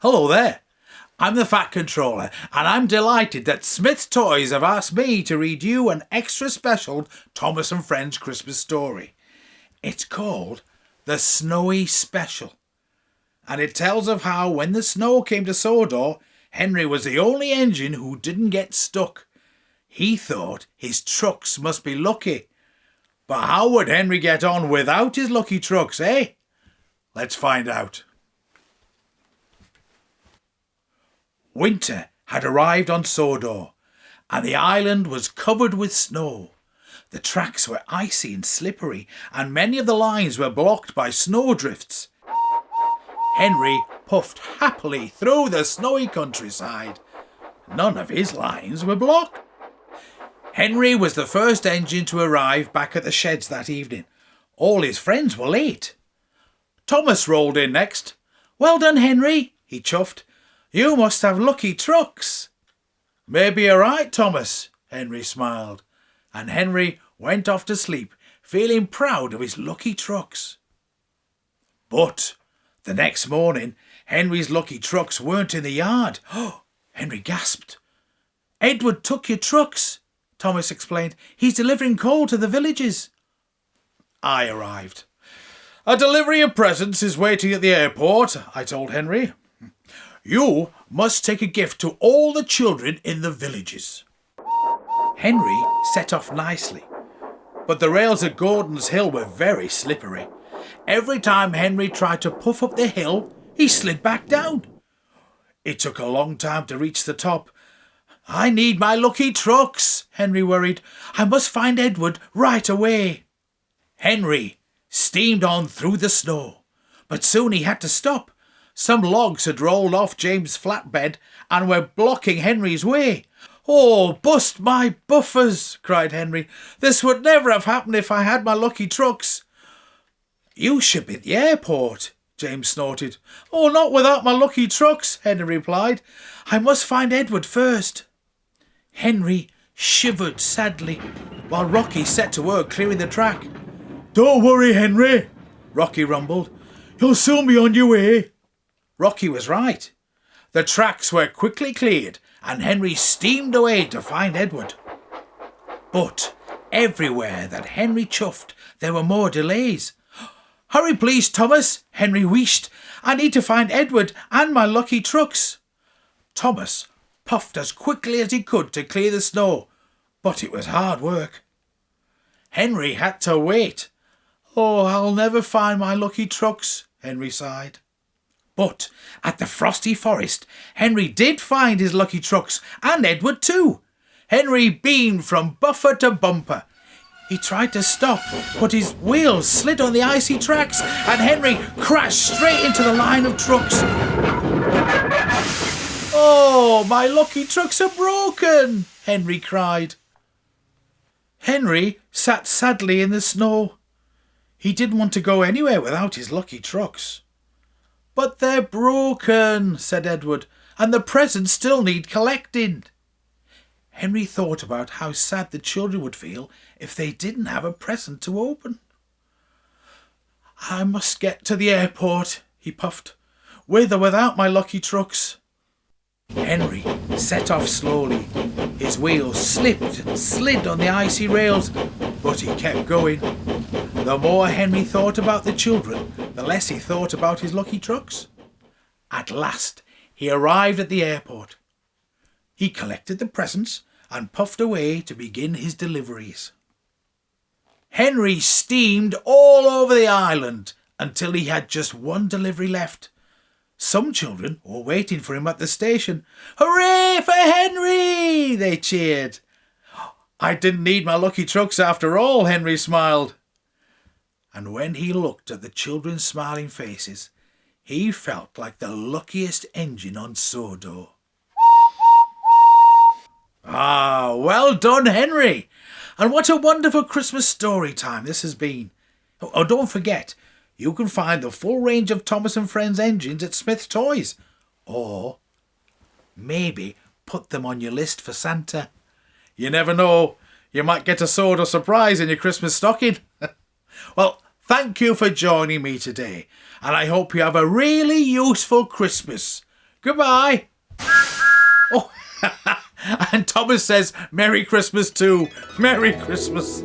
Hello there. I'm the Fat Controller, and I'm delighted that Smyths Toys have asked me to read you an extra special Thomas and Friends Christmas story. It's called The Snowy Special, and it tells of how when the snow came to Sodor, Henry was the only engine who didn't get stuck. He thought his trucks must be lucky. But how would Henry get on without his lucky trucks, eh? Let's find out. Winter had arrived on Sodor, and the island was covered with snow. The tracks were icy and slippery, and many of the lines were blocked by snowdrifts. Henry puffed happily through the snowy countryside. None of his lines were blocked. Henry was the first engine to arrive back at the sheds that evening. All his friends were late. Thomas rolled in next. "Well done, Henry," he chuffed. "You must have lucky trucks." "Maybe you're right, Thomas," Henry smiled, and Henry went off to sleep, feeling proud of his lucky trucks. But the next morning, Henry's lucky trucks weren't in the yard. Oh, Henry gasped. "Edward took your trucks," Thomas explained. "He's delivering coal to the villages." I arrived. "A delivery of presents is waiting at the airport," I told Henry. "You must take a gift to all the children in the villages." Henry set off nicely, but the rails at Gordon's Hill were very slippery. Every time Henry tried to puff up the hill, he slid back down. It took a long time to reach the top. "I need my lucky trucks," Henry worried. "I must find Edward right away." Henry steamed on through the snow, but soon he had to stop. Some logs had rolled off James' flatbed and were blocking Henry's way. "Oh, bust my buffers," cried Henry. "This would never have happened if I had my lucky trucks." "You should be at the airport," James snorted. "Oh, not without my lucky trucks," Henry replied. "I must find Edward first." Henry shivered sadly while Rocky set to work clearing the track. "Don't worry, Henry," Rocky rumbled. "You'll soon be on your way." Rocky was right. The tracks were quickly cleared and Henry steamed away to find Edward. But everywhere that Henry chuffed, there were more delays. "Hurry please, Thomas," Henry wheezed. "I need to find Edward and my lucky trucks." Thomas puffed as quickly as he could to clear the snow, but it was hard work. Henry had to wait. "Oh, I'll never find my lucky trucks," Henry sighed. But at the frosty forest, Henry did find his lucky trucks, and Edward too. Henry beamed from buffer to bumper. He tried to stop, but his wheels slid on the icy tracks, and Henry crashed straight into the line of trucks. "Oh, my lucky trucks are broken," Henry cried. Henry sat sadly in the snow. He didn't want to go anywhere without his lucky trucks. "But they're broken," said Edward, "and the presents still need collecting." Henry thought about how sad the children would feel if they didn't have a present to open. "I must get to the airport," he puffed, "with or without my lucky trucks." Henry set off slowly. His wheels slipped and slid on the icy rails, but he kept going. The more Henry thought about the children, the less he thought about his lucky trucks. At last, he arrived at the airport. He collected the presents and puffed away to begin his deliveries. Henry steamed all over the island until he had just one delivery left. Some children were waiting for him at the station. "Hooray for Henry!" they cheered. "I didn't need my lucky trucks after all," Henry smiled. And when he looked at the children's smiling faces, he felt like the luckiest engine on Sodor. Ah, well done, Henry! And what a wonderful Christmas story time this has been. Oh, don't forget, you can find the full range of Thomas and Friends engines at Smyths Toys. Or maybe put them on your list for Santa. You never know, you might get a Sodor surprise in your Christmas stocking. Well, thank you for joining me today, and I hope you have a really useful Christmas. Goodbye. Oh, and Thomas says, Merry Christmas too. Merry Christmas.